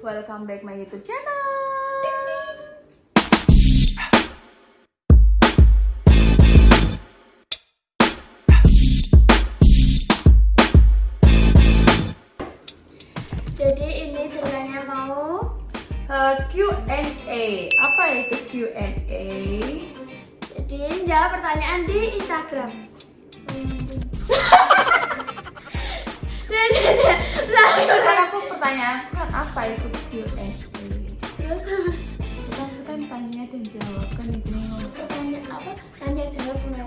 welcome back my YouTube channel. Jadi ini ceritanya mau Q&A. Apa itu Q&A? jadi jawab pertanyaan di Instagram. Kan aku pertanyaan kan apa itu Q&A? Terus Kita maksudnya tanya dan jawab kan itu ngomong. tanya apa? Tanya jawab ya.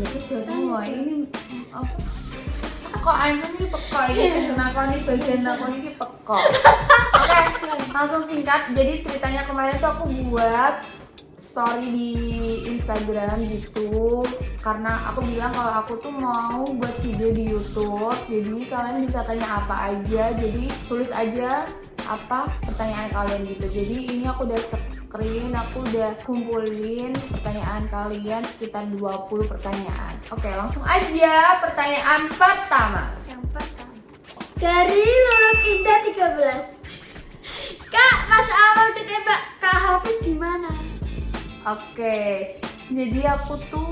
Terus semua ini apa? Kok anu nih pekok ini kenapa nih bagian aku ini pekok. Oke, langsung singkat. Jadi ceritanya kemarin tuh aku buat story di Instagram gitu karena aku bilang kalau aku tuh mau buat video di YouTube. Jadi kalian bisa tanya apa aja. Jadi tulis aja apa pertanyaan kalian gitu. Jadi ini aku udah screen, aku udah kumpulin pertanyaan kalian sekitar 20 pertanyaan. Oke, langsung aja pertanyaan pertama. Yang pertama dari Lulus Indah 13. Kak, pas awal ditembak Kak Hafiz di mana? Oke, jadi aku tuh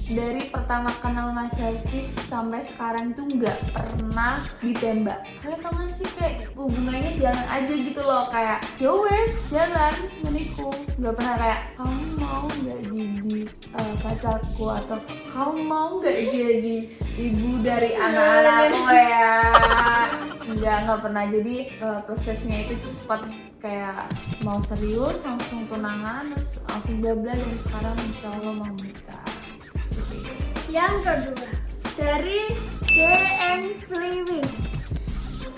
dari pertama kenal Mas Hafiz sampai sekarang tuh nggak pernah ditembak. Kalian tau gak sih kayak hubungannya jalan aja gitu loh, kayak ya wes jalan ngeniku, nggak pernah kayak kamu mau nggak jadi pacarku atau kamu mau nggak jadi ibu dari anak-anakku ya. Nggak pernah. Jadi prosesnya itu cepat, kayak mau serius langsung tunangan terus langsung bla-bla dan sekarang insya Allah mau menikah. Seperti itu. Yang kedua dari DM Fliwing.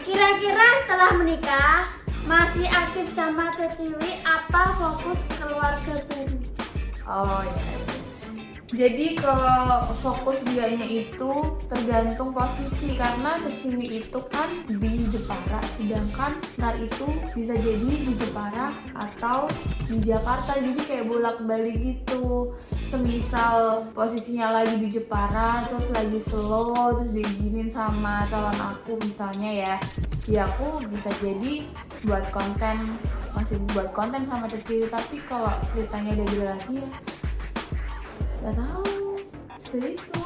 Kira-kira setelah menikah masih aktif sama Ceciwi apa fokus keluarga baru? Oh ya. Jadi kalau fokus dianya itu tergantung posisi, karena Ceciwi itu kan di Jepara, sedangkan ntar itu bisa jadi di Jepara atau di Jakarta, jadi kayak bolak-balik gitu. Semisal posisinya lagi di Jepara terus lagi slow terus diizinin sama calon aku misalnya ya aku bisa jadi buat konten, masih buat konten sama Ceciwi. Tapi kalau ceritanya udah beda lagi ya gak tahu, seperti itu.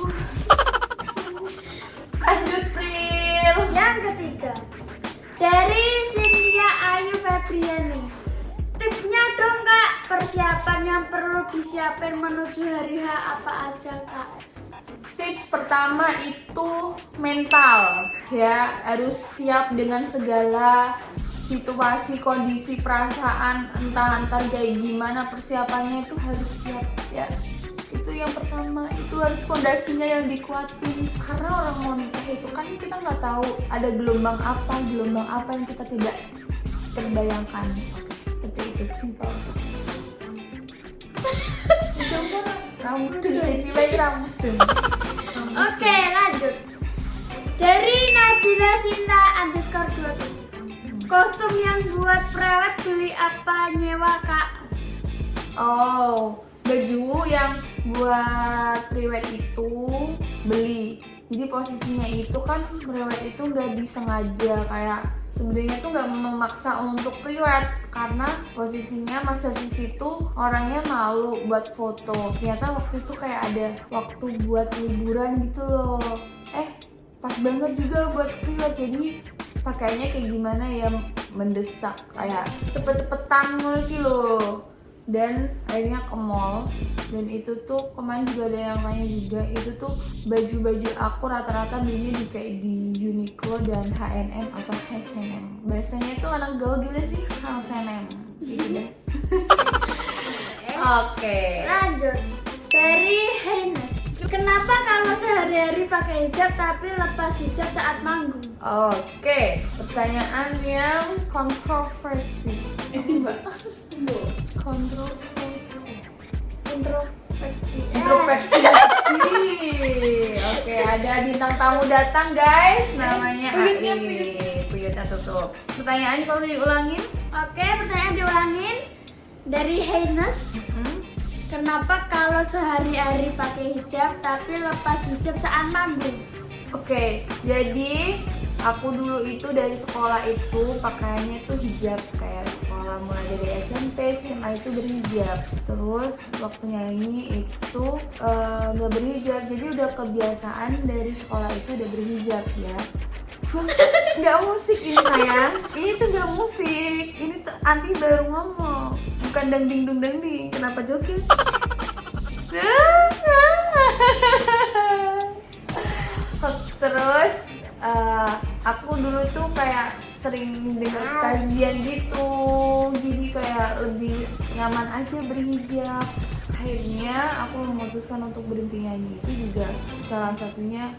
Lanjut Pril. Yang ketiga dari Cynthia Ayu Febriani. Tipsnya dong Kak, persiapan yang perlu disiapin menuju hari H apa aja Kak? Tips pertama itu mental ya, harus siap dengan segala situasi, kondisi, perasaan, entah kayak gimana, persiapannya itu harus siap ya. Itu yang pertama, itu harus fondasinya yang dikuatin, karena orang mau nikah itu kan kita nggak tahu ada gelombang apa yang kita tidak terbayangkan. Seperti itu, simpel. Rambut lagi rambut. Oke, lanjut. Dari Nabila Sinta _2. Kostum yang buat prewed beli apa nyewa Kak? Oh, baju yang buat priwet itu beli. Jadi posisinya itu kan priwet itu nggak disengaja, kayak sebenarnya tuh nggak memaksa untuk priwet karena posisinya Mas Hafiz itu orangnya malu buat foto. Ternyata waktu itu kayak ada waktu buat liburan gitu loh. Pas banget juga buat priwet, jadi pakainya kayak gimana ya, mendesak, kayak cepet-cepetan gitu loh. Dan akhirnya ke mall, dan itu tuh kemarin juga ada yang tanya juga, itu tuh baju-baju aku rata-rata belinya di kayak di Uniqlo dan H&M atau H&M. Bahasanya itu anak gaul gimana sih? H&M gitu deh. Oke. Lanjut. Dari Heines. Kenapa kalau sehari-hari pakai hijab tapi lepas hijab saat manggung? Oke, pertanyaan yang kontroversi. Introspeksi. Oke, ada bintang tamu datang guys, namanya AI. Puyutnya tutup. Pertanyaan kalau diulangin? Oke, pertanyaan diulangin. Dari Heines. Kenapa kalau sehari-hari pakai hijab tapi lepas hijab saat manggung? Oke, jadi aku dulu itu dari sekolah itu pakaiannya tuh hijab, kayak sekolah mulai dari SMP, SMA itu berhijab. Terus waktu nyanyi itu nggak berhijab, jadi udah kebiasaan dari sekolah itu udah berhijab ya. Nggak musik ini sayang, ini tuh nggak musik, ini tuh Anti baru ngomong, bukan dangding dung dangding. Kenapa joget? Terus aku dulu tuh kayak sering dengar kajian gitu, jadi kayak lebih nyaman aja berhijab. Akhirnya aku memutuskan untuk berhenti nyanyi, itu juga salah satunya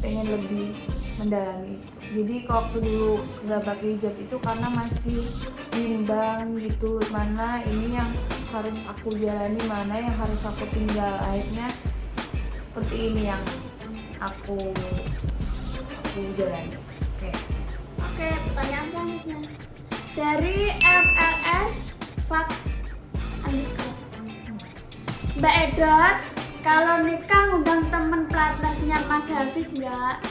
pengen lebih mendalami itu. Jadi waktu dulu nggak pakai hijab itu karena masih bimbang gitu, mana ini yang harus aku jalani, mana yang harus aku tinggal. Akhirnya seperti ini yang aku jalani. Oke, pertanyaan selanjutnya dari FLS Fax underscore. Mbak Edot, kalau nikah ngundang temen pelatnasnya Mas Hafiz nggak?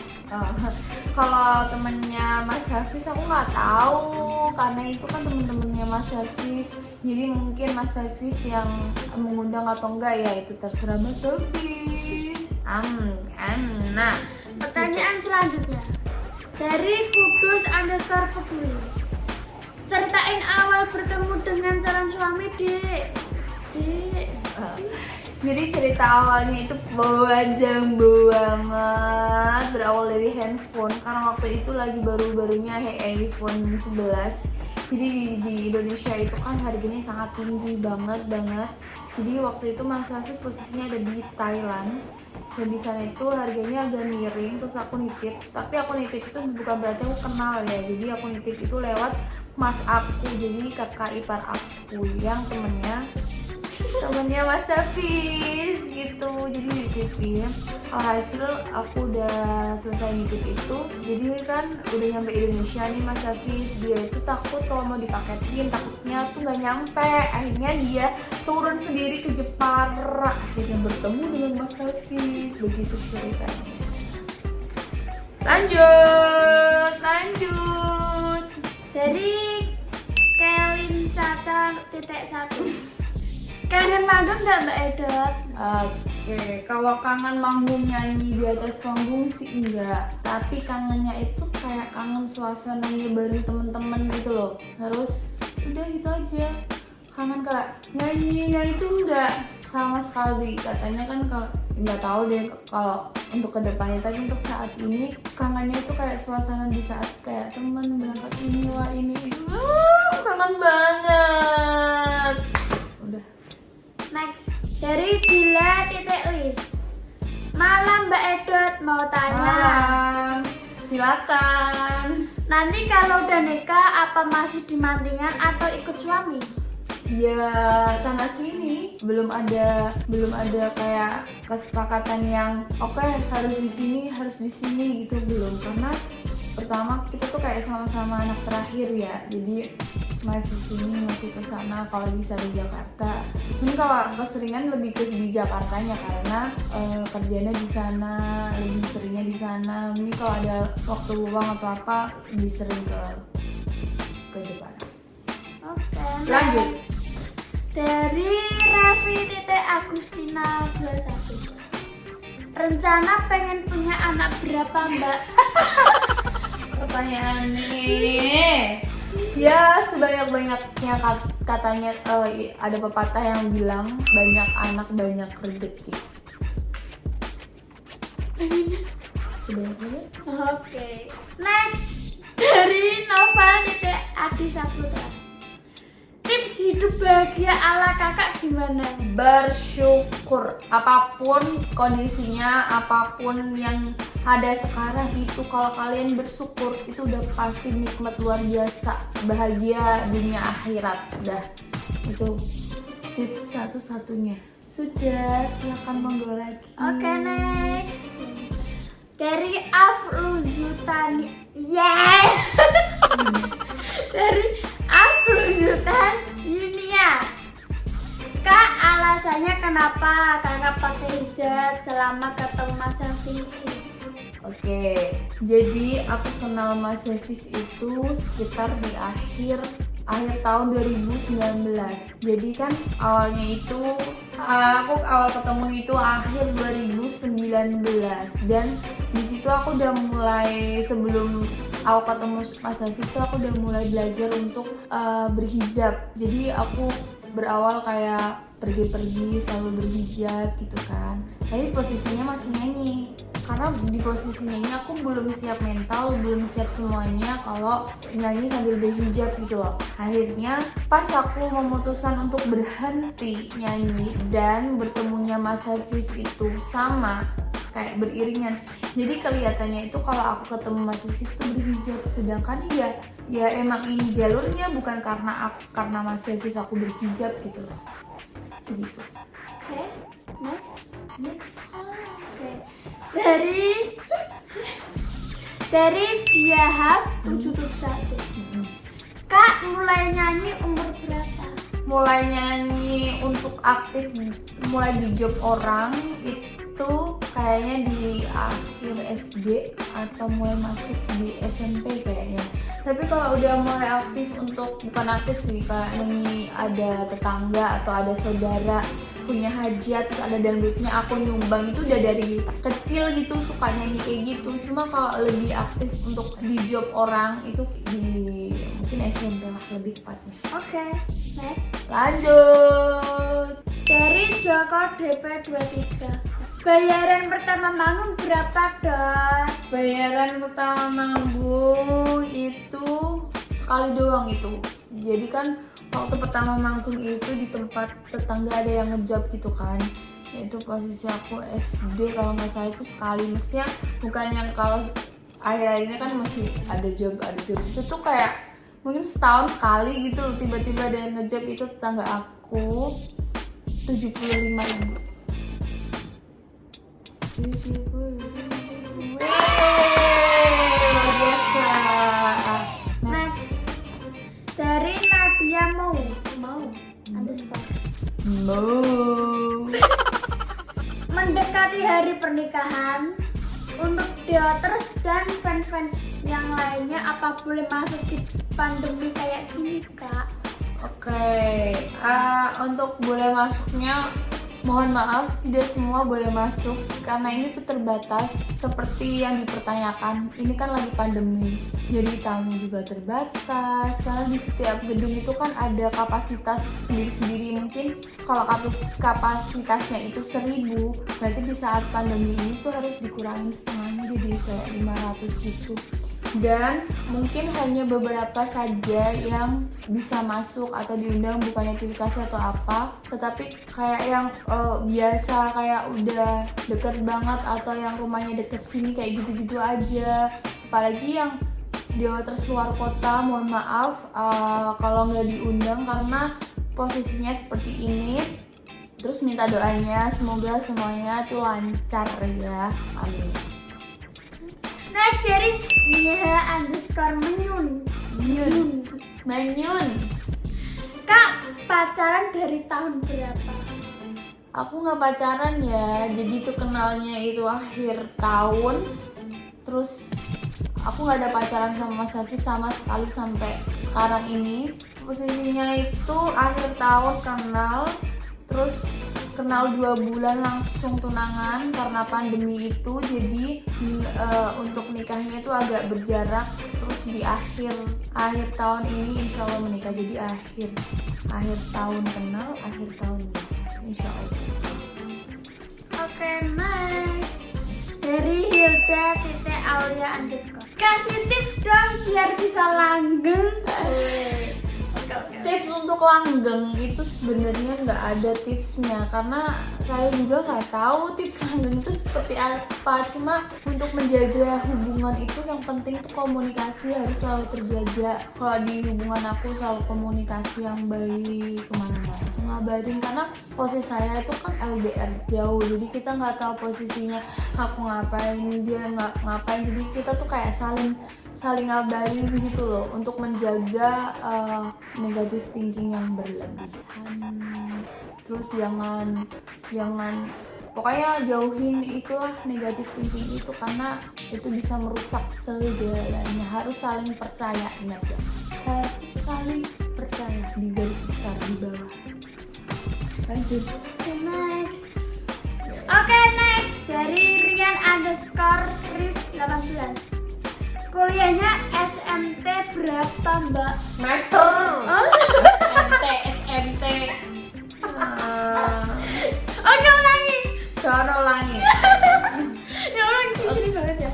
Kalau temennya Mas Hafiz aku nggak tahu, karena itu kan temen-temennya Mas Hafiz. Jadi mungkin Mas Hafiz yang mengundang atau enggak ya itu terserah Mas Hafiz. Nah, Pertanyaan selanjutnya dari Kudus underscore peduli. Ceritain awal bertemu dengan calon suami, Dek. Jadi cerita awalnya itu panjang banget, berawal dari handphone karena waktu itu lagi baru-barunya iPhone 11. Jadi di Indonesia itu kan harganya sangat tinggi banget. Jadi waktu itu Mas Hafiz posisinya ada di Thailand dan di sana itu harganya agak miring. Terus aku nitip, tapi aku nitip itu bukan berarti aku kenal ya. Jadi aku nitip itu lewat mas aku, jadi kakak ipar aku yang temennya Mas Hafiz gitu. Jadi dititipin, alhasil aku udah selesai nitip itu, jadi kan udah nyampe Indonesia nih Mas Hafiz. Dia itu takut kalau mau dipaketin, takutnya tuh nggak nyampe. Akhirnya dia turun sendiri ke Jepara, akhirnya bertemu dengan Mas Hafiz. Begitu ceritanya. Lanjut Dari Kelin Caca .1. Kangen manggung nggak Mbak Edot? Oke, kalau kangen manggung nyanyi di atas panggung sih enggak, tapi kangennya itu kayak kangen suasananya bareng temen-temen gitu loh. Terus udah gitu aja. Kangen kayak nyanyinya itu enggak sama sekali. Katanya kan kalau nggak tahu deh kalau untuk kedepannya, tapi untuk saat ini kangennya itu kayak suasana di saat kayak teman berangkat ini itu. Kangen banget. Udah. Next dari Dila.Lis. Malam Mbak Edot, mau tanya. Malam. Silakan. Nanti kalau udah nikah apa masih dimantingan atau ikut suami? Ya sana sini, belum ada kayak kesepakatan yang oke, harus di sini gitu, belum. Karena pertama kita tuh kayak sama-sama anak terakhir ya, jadi masih sini masih ke sana kalau bisa di Jakarta. Mungkin kalau keseringan lebih ke di Jakartanya karena kerjanya di sana, lebih seringnya di sana. Mungkin kalau ada waktu luang atau apa lebih sering ke Jakarta. Oke, Lanjut. Dari Raffi.Agustina 21. Rencana pengen punya anak berapa Mbak? Pertanyaannya ya sebanyak-banyaknya, katanya ada pepatah yang bilang banyak anak banyak rezeki. Sebanyak-banyak. Oke. Next dari Nova.Adi Saputra. Tips hidup bahagia ala kakak gimana? Bersyukur apapun kondisinya, apapun yang ada sekarang itu, kalau kalian bersyukur itu udah pasti nikmat luar biasa, bahagia dunia akhirat. Dah, itu tips satu-satunya. Sudah, silakan monggo lagi. Oke, next dari Afruzutani. Yeah. Dari Afruzutani ya. Kak, alasannya kenapa kakak pakai hijab selama ketemu Mas Hafiz? Oke, jadi aku kenal Mas Hafiz itu sekitar di akhir tahun 2019. Jadi kan awalnya itu aku awal ketemu itu akhir 2019, dan di situ aku udah mulai, sebelum aku ketemu Mas Hafiz tuh aku udah mulai belajar untuk berhijab. Jadi aku berawal kayak pergi-pergi selalu berhijab gitu kan, tapi posisinya masih nyanyi. Karena di posisi nyanyi aku belum siap mental, belum siap semuanya kalau nyanyi sambil berhijab gitu loh. Akhirnya pas aku memutuskan untuk berhenti nyanyi dan bertemunya Mas Hafiz itu sama kayak beriringan. Jadi kelihatannya itu kalau aku ketemu Mas Hafiz tuh berhijab, sedangkan ya emang ini jalurnya, bukan karena Mas Hafiz aku berhijab gitu loh. Begitu. Oke, next. Oke. Dari Diahab 771. Kak mulai nyanyi umur berapa? Mulai nyanyi untuk aktif, mulai di job orang itu kayaknya di akhir SD atau mulai masuk di SMP kayaknya. Tapi kalau udah mulai aktif untuk, bukan aktif sih, kayak nyanyi ada tetangga atau ada saudara punya hajat terus ada dangdutnya aku nyumbang, itu udah dari kecil gitu suka nyanyi kayak gitu. Cuma kalau lebih aktif untuk di job orang itu di mungkin SMP lah lebih tepatnya. Oke, next. Lanjut. Dari Joko DP23. Bayaran pertama manggung berapa, Dok? Bayaran pertama manggung itu sekali doang itu. Jadi kan waktu pertama manggung itu di tempat tetangga ada yang ngejob gitu kan. Itu posisi aku SD kalau nggak salah, itu sekali. Mestinya bukan yang kalau akhir-akhir ini kan masih ada job. Itu tuh kayak mungkin setahun sekali gitu, tiba-tiba ada yang ngejob. Itu tetangga aku 75.000. Luar biasa. Next. Dari Nadia mau underscore. Mendekati hari pernikahan, untuk Deoters dan fans-fans yang lainnya, apa boleh masuk di pandemi kayak gini, Kak? Oke, untuk boleh masuknya mohon maaf tidak semua boleh masuk karena ini tuh terbatas seperti yang dipertanyakan. Ini kan lagi pandemi, jadi tamu juga terbatas. Karena di setiap gedung itu kan ada kapasitas sendiri-sendiri. Mungkin kalau kapasitasnya itu 1.000, berarti di saat pandemi ini tuh harus dikurangin setengahnya jadi kayak 500 gitu. Dan mungkin hanya beberapa saja yang bisa masuk atau diundang, bukannya pilih kasih atau apa, tetapi kayak yang biasa kayak udah deket banget atau yang rumahnya deket sini kayak gitu-gitu aja. Apalagi yang di luar kota, mohon maaf kalau nggak diundang karena posisinya seperti ini. Terus minta doanya semoga semuanya tuh lancar ya, amin. Next dari Nia underscore Manyun. Kak, pacaran dari tahun berapa? Aku nggak pacaran ya, jadi tuh kenalnya itu akhir tahun. Terus aku nggak ada pacaran sama Mas Hafiz sama sekali sampai sekarang ini. Posisinya itu akhir tahun kenal, terus kenal 2 bulan langsung tunangan karena pandemi itu. Jadi untuk nikahnya itu agak berjarak. Terus di akhir tahun ini insya Allah menikah. Jadi akhir tahun kenal, akhir tahun menikah insya Allah. Oke, nice. Dari Hilda Aulia underscore. Kasih tips dong biar bisa langgeng. Tips untuk langgeng itu sebenarnya nggak ada tipsnya karena saya juga nggak tahu tips langgeng itu seperti apa. Cuma untuk menjaga hubungan itu yang penting tuh komunikasi harus selalu terjaga. Kalau di hubungan aku selalu komunikasi yang baik, kemana-mana tuh ngabarin, karena posisi saya itu kan LDR jauh, jadi kita nggak tahu posisinya aku ngapain, dia nggak ngapain, jadi kita tuh kayak saling ngabarin gitu loh untuk menjaga negative thinking yang berlebihan. Terus jangan pokoknya jauhin itulah negatif thinking itu, karena itu bisa merusak segalanya. Harus saling percaya, ingat ya, harus saling percaya. Di garis besar di bawah. Lanjut. Next. Oke, next dari Rian_Rif18. Kuliahnya SMT berapa, Mbak? Semester. Oh. SMT. Oke, ulangi. Sono ulangi. Ya ulangi di sini banget ya.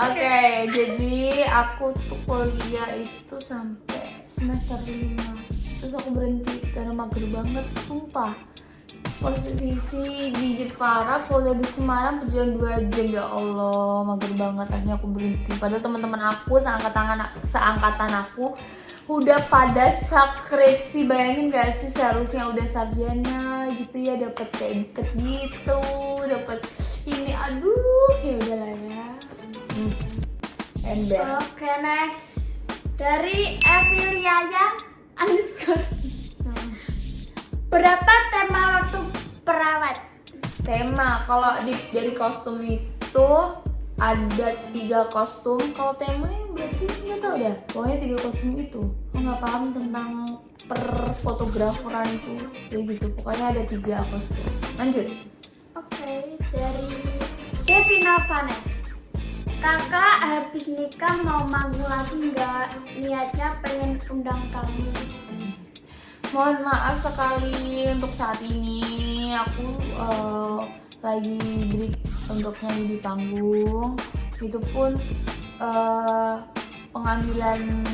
Oke, jadi aku tuh kuliah itu sampai semester 5. Terus aku berhenti karena mager banget, sumpah. Posisi di Jepara, kuliah di Semarang perjalanan 2 jam, ya Allah, mager banget. Akhirnya aku berhenti. Padahal teman-teman aku seangkatan aku udah pada skripsi. Bayangin gak sih, seharusnya udah sarjana gitu ya, dapat kayak buket gitu, dapat ini, aduh, ya udahlah ya. Ember. Oke, next dari Eviliaya_. Berapa tema waktu perawat? Tema, kalau dari kostum itu ada 3 kostum. Kalau tema ya berarti nggak tahu dah. Pokoknya 3 kostum itu. Aku nggak paham tentang perfotograferan itu kayak gitu. Pokoknya ada 3 kostum. Lanjut. Oke, dari Devina Vanes. Kakak habis nikah mau manggung lagi nggak? Niatnya pengen undang kamu. Mohon maaf sekali untuk saat ini aku lagi break untuk nyanyi di panggung. Itu pun pengambilan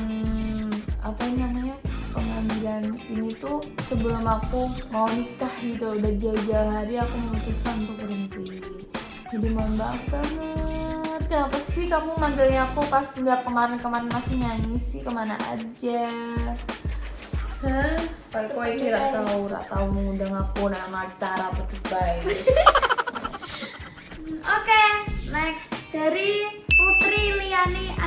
pengambilan ini tuh sebelum aku mau nikah gitu. Udah jauh-jauh hari aku memutuskan untuk berhenti. Jadi mohon maaf banget. Kenapa sih kamu manggilnya aku pas nggak kemarin masih nyanyi sih? Kemana aja? Hah? Kau kira tahu mengundang aku nang acara petibay. Oke, next dari Putri Liani_.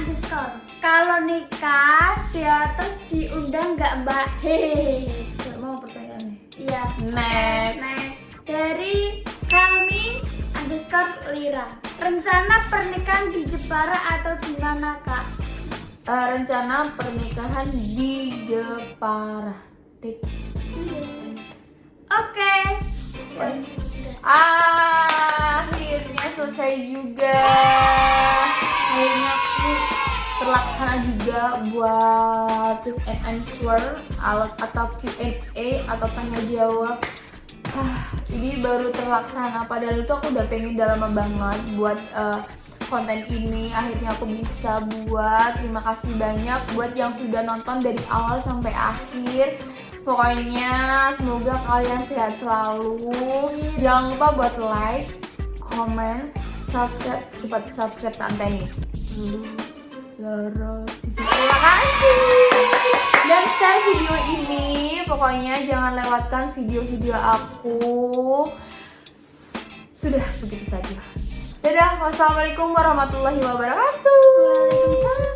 Kalau nikah dia terus diundang nggak, Mbak? Hehehe. Gak mau pertanyaannya. Iya. Next. Dari Kami_Lira. Rencana pernikahan di Jepara atau di mana, Kak? Rencana pernikahan di Jepara. Oke. Akhirnya selesai juga. Akhirnya aku terlaksana juga buat question and answer atau Q&A atau tanya jawab. Ini baru terlaksana, padahal itu aku udah pengen udah lama banget buat konten ini. Akhirnya aku bisa buat. Terima kasih banyak buat yang sudah nonton dari awal sampai akhir. Pokoknya semoga kalian sehat selalu. Jangan lupa buat like, comment, subscribe. Cepat subscribe tante nih. Terus terima kasih. Dan share video ini. Pokoknya jangan lewatkan video-video aku. Sudah begitu saja. Dadah, wassalamualaikum warahmatullahi wabarakatuh. Waalaikumsalam.